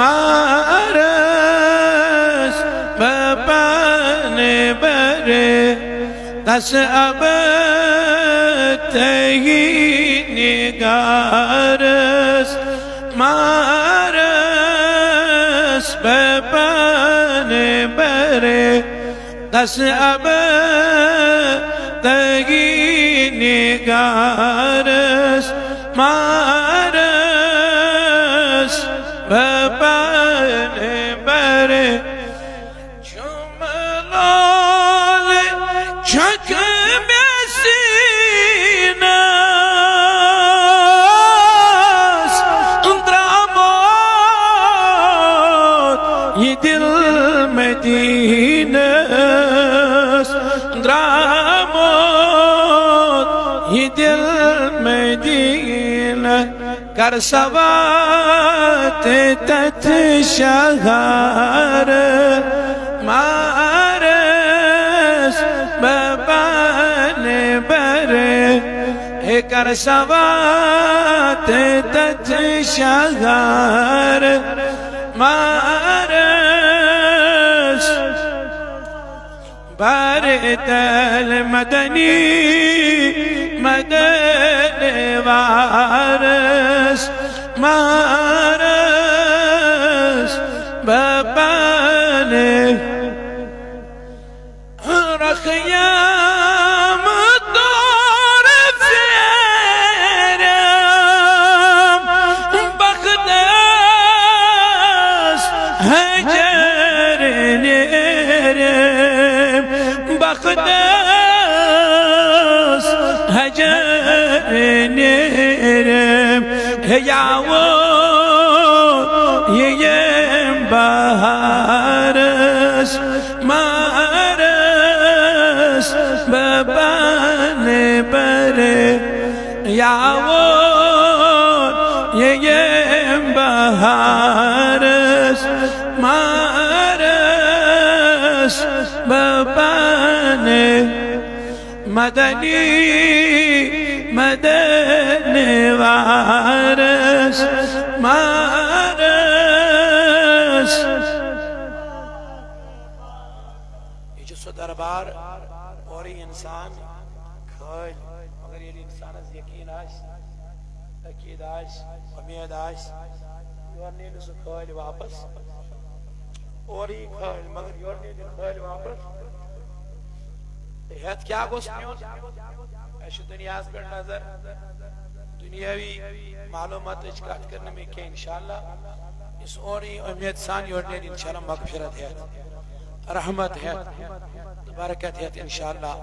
मारस बपाने बरे दस अब तही निगारस मारस बपाने बरे दस अब तही निगारस मारस बपाने बरे चुमलाल छक बेसीनास द्रामोत ये दिल मदीनास द्रामोत ये दिल मदीना कर सवात तथ शहार मारस बपाने बरे कर सवात तथ शहार मारस बरतल मदनी मदन वारस मारस बपाने रखयाम तोर फेरम बखदस हजर नेरम बखदस हजर नेरम यावो ये बहारस मारस बपाने बरे यावो ये बहारस मारस बपाने मदनी मदन वारस मारस ये जो दरबार और इंसान खल मगर ये इंसान यकीन अकीद उम्मीद योर ने खल वापस और ही खल मगर योर ने खल वापस हेत क्या गोस दुनिया पर नजर दुनियावी मालूमात कत करने में क्या इंशाअल्लाह इस और ही उम्मीद सान योर ने इंशाअल्लाह मगफिरत है रहमत है बरकत है इंशाअल्लाह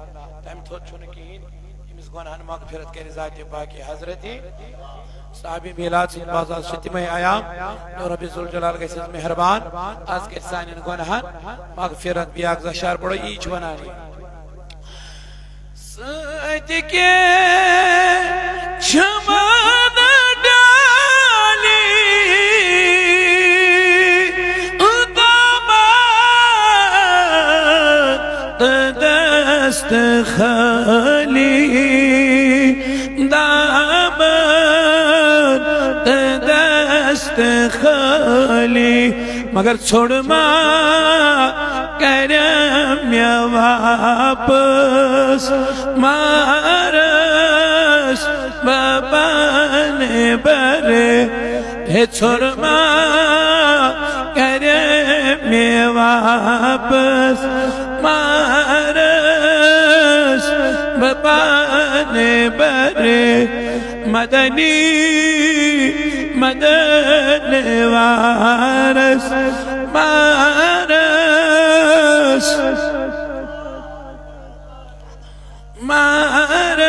तम थोत छुन कहीं इस गुनाहन मगफिरत के ज़ात पाकी हजरती साहबी मिलाद से बाज़ार शतिमे आयाम और रब्बी जुल जलाल के साथ मेहरबान आज के सान इन गुनाहन मगफिरत भी आग ज़शार बड़ो ईच बनानी सदके क्षमान डाली दामद दस्त खाली दामद दस्त खाली मगर छोड़ करम वापस मारस बपाने बरे हे छोड़ करम वापस मारस बपाने बरे मदनी मदन वारस मारस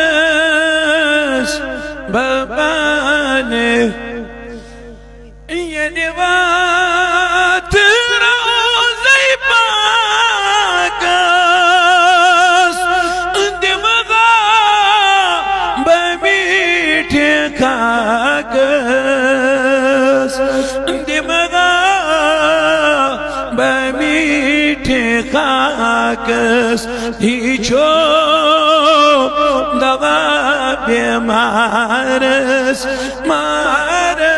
मारस बपाने ये निवात रोज़े पाकस दिमगा बमीठे खाकस दिमगा बमीठे खाकस हिचो दवा बेमारस मारस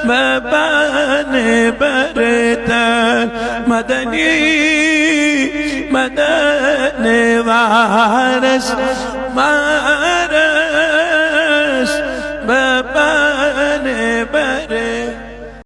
مبان برتر مدنی مدن وارث